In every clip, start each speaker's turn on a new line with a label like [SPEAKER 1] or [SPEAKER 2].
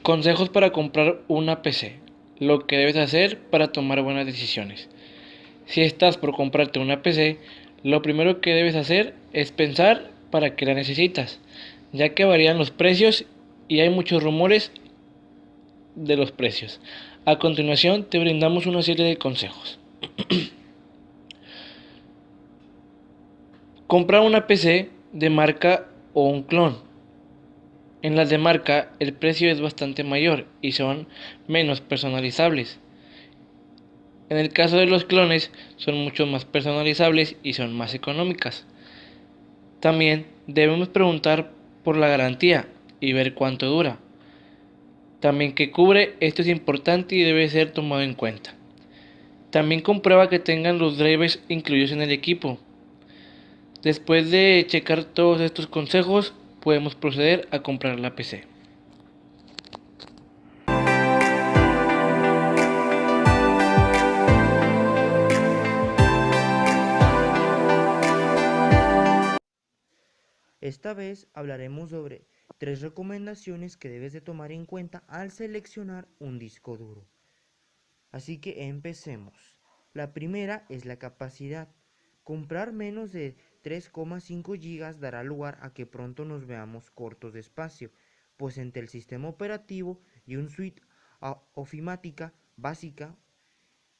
[SPEAKER 1] Consejos para comprar una PC. Lo que debes hacer para tomar buenas decisiones. Si estás por comprarte una PC, lo primero que debes hacer es pensar para qué la necesitas, ya que varían los precios y hay muchos rumores de los precios. A continuación te brindamos una serie de consejos. Comprar una PC de marca o un clon. En las de marca el precio es bastante mayor y son menos personalizables. En el caso de los clones son mucho más personalizables y son más económicas. También debemos preguntar por la garantía y ver cuánto dura. También qué cubre, esto es importante y debe ser tomado en cuenta. También comprueba que tengan los drivers incluidos en el equipo. Después de checar todos estos consejos, podemos proceder a comprar la PC.
[SPEAKER 2] Esta vez hablaremos sobre 3 recomendaciones que debes de tomar en cuenta al seleccionar un disco duro. Así que empecemos. La primera es la capacidad. Comprar menos de 3,5 GB dará lugar a que pronto nos veamos cortos de espacio, pues entre el sistema operativo y un suite ofimática básica,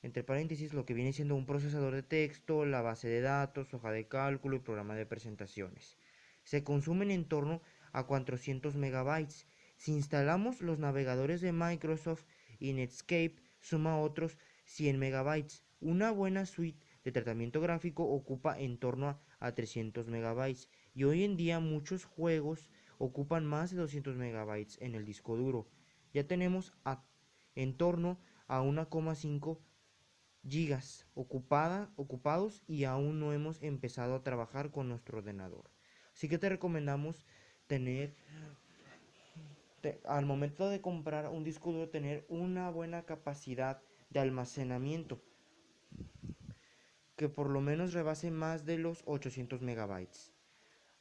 [SPEAKER 2] entre paréntesis lo que viene siendo un procesador de texto, la base de datos, hoja de cálculo y programa de presentaciones, se consumen en torno a 400 megabytes. Si instalamos los navegadores de Microsoft y Netscape, suma otros 100 megabytes. Una buena suite de tratamiento gráfico ocupa en torno a 300 megabytes y hoy en día muchos juegos ocupan más de 200 megabytes en el disco duro. Ya tenemos en torno a 1,5 gigas ocupados y aún no hemos empezado a trabajar con nuestro ordenador. Así que te recomendamos tener, al momento de comprar un disco duro, tener una buena capacidad de almacenamiento que por lo menos rebase más de los 800 megabytes.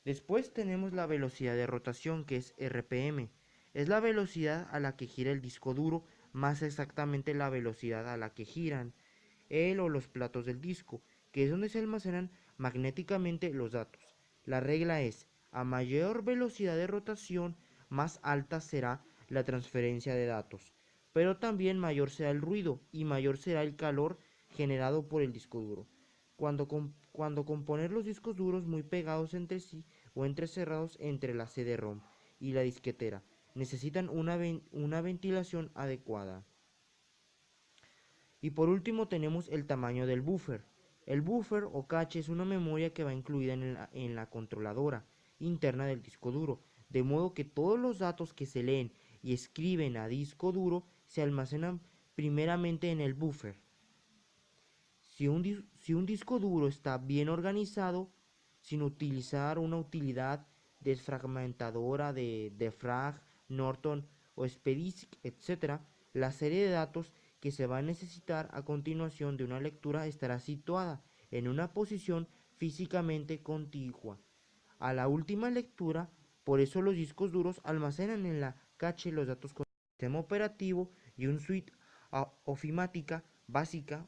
[SPEAKER 2] Después tenemos la velocidad de rotación, que es RPM. Es la velocidad a la que gira el disco duro, más exactamente la velocidad a la que giran el o los platos del disco, que es donde se almacenan magnéticamente los datos. La regla es, a mayor velocidad de rotación, más alta será la transferencia de datos, pero también mayor será el ruido y mayor será el calor generado por el disco duro. Cuando componer los discos duros muy pegados entre sí o entrecerrados entre la CD-ROM y la disquetera, necesitan una ventilación adecuada. Y por último tenemos el tamaño del buffer. El buffer o cache es una memoria que va incluida en la controladora interna del disco duro, de modo que todos los datos que se leen y escriben a disco duro se almacenan primeramente en el buffer. Si un disco duro está bien organizado, sin utilizar una utilidad desfragmentadora de defrag, Norton o Expedic, etc., la serie de datos que se va a necesitar a continuación de una lectura estará situada en una posición físicamente contigua a la última lectura. Por eso los discos duros almacenan en la cache los datos con el sistema operativo y un suite ofimática básica,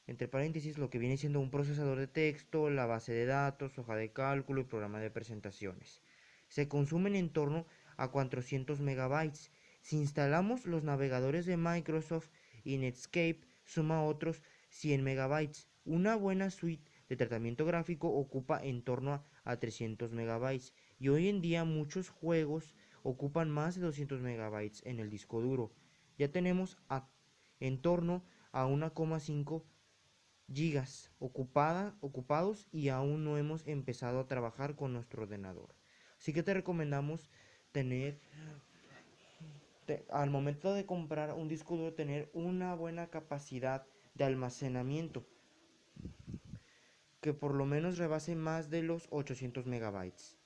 [SPEAKER 2] entre paréntesis lo que viene siendo un procesador de texto, la base de datos, hoja de cálculo y programa de presentaciones. Se consumen en torno a 400 megabytes. Si instalamos los navegadores de Microsoft y Netscape, suma otros 100 megabytes. Una buena suite de tratamiento gráfico ocupa en torno a 300 megabytes y hoy en día muchos juegos ocupan más de 200 megabytes en el disco duro. Ya tenemos en torno a 1,5 gigas ocupados y aún no hemos empezado a trabajar con nuestro ordenador. Así que te recomendamos tener, al momento de comprar un disco duro, tener una buena capacidad de almacenamiento que por lo menos rebase más de los 800 megabytes.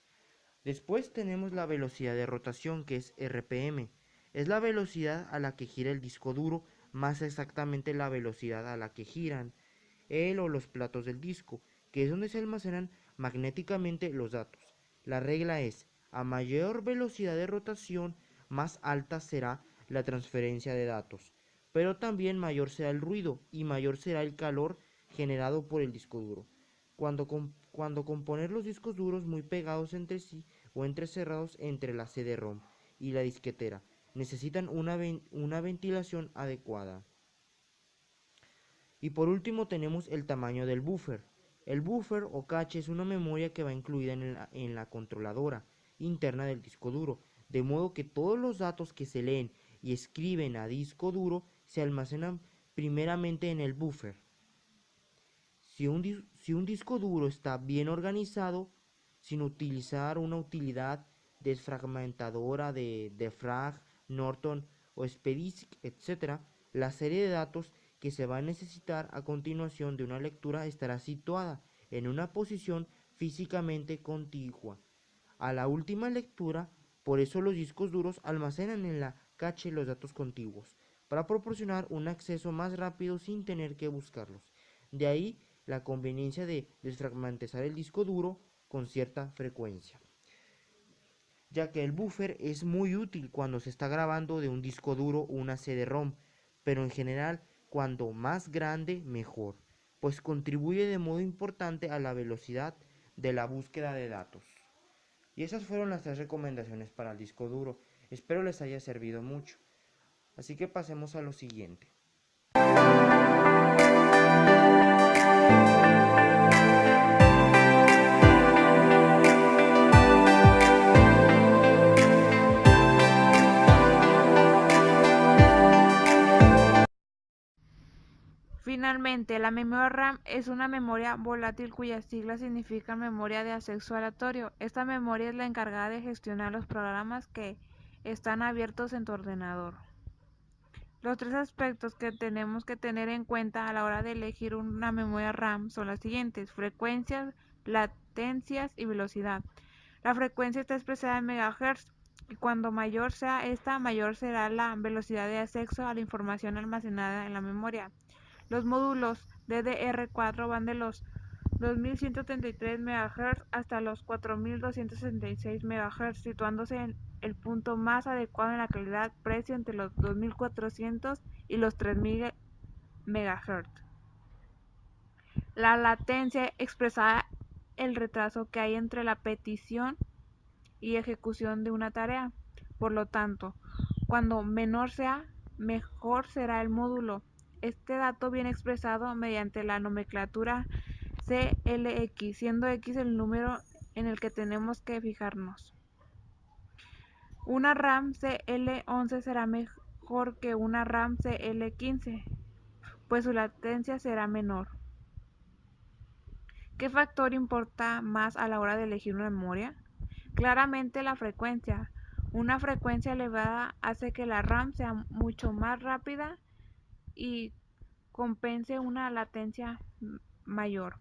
[SPEAKER 2] Después tenemos la velocidad de rotación, que es RPM. Es la velocidad a la que gira el disco duro, más exactamente la velocidad a la que giran el o los platos del disco, que es donde se almacenan magnéticamente los datos. La regla es, a mayor velocidad de rotación, más alta será la transferencia de datos, pero también mayor será el ruido y mayor será el calor generado por el disco duro. Cuando componer los discos duros muy pegados entre sí o entrecerrados entre la CD-ROM y la disquetera, necesitan una ventilación adecuada. Y por último tenemos el tamaño del buffer. El buffer o cache es una memoria que va incluida en la controladora interna del disco duro, de modo que todos los datos que se leen y escriben a disco duro se almacenan primeramente en el buffer. Si un disco duro está bien organizado, sin utilizar una utilidad desfragmentadora de defrag, Norton o SPDISC, etc., la serie de datos que se va a necesitar a continuación de una lectura estará situada en una posición físicamente contigua a la última lectura. Por eso los discos duros almacenan en la cache los datos contiguos, para proporcionar un acceso más rápido sin tener que buscarlos. De ahí la conveniencia de desfragmentizar el disco duro con cierta frecuencia, ya que el buffer es muy útil cuando se está grabando de un disco duro o una CD-ROM, pero en general cuando más grande mejor, pues contribuye de modo importante a la velocidad de la búsqueda de datos. Y esas fueron las 3 recomendaciones para el disco duro. Espero les haya servido mucho. Así que pasemos a lo siguiente.
[SPEAKER 3] Finalmente, la memoria RAM es una memoria volátil cuyas siglas significan memoria de acceso aleatorio. Esta memoria es la encargada de gestionar los programas que están abiertos en tu ordenador. Los 3 aspectos que tenemos que tener en cuenta a la hora de elegir una memoria RAM son las siguientes: frecuencias, latencias y velocidad. La frecuencia está expresada en MHz y cuando mayor sea esta, mayor será la velocidad de acceso a la información almacenada en la memoria. Los módulos DDR4 van de los 2133 MHz hasta los 4266 MHz, situándose en el punto más adecuado en la calidad-precio entre los 2400 y los 3000 MHz. La latencia expresa el retraso que hay entre la petición y ejecución de una tarea. Por lo tanto, cuando menor sea, mejor será el módulo. Este dato viene expresado mediante la nomenclatura CLX, siendo X el número en el que tenemos que fijarnos. Una RAM CL11 será mejor que una RAM CL15, pues su latencia será menor. ¿Qué factor importa más a la hora de elegir una memoria? Claramente la frecuencia. Una frecuencia elevada hace que la RAM sea mucho más rápida y compense una latencia mayor.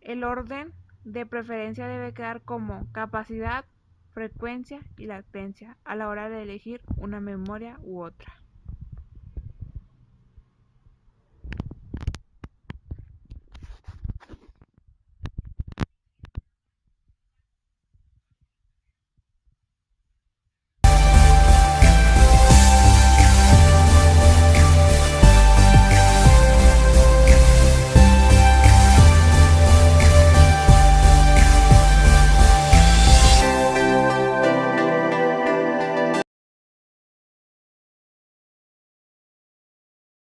[SPEAKER 3] El orden de preferencia debe quedar como capacidad, frecuencia y latencia a la hora de elegir una memoria u otra.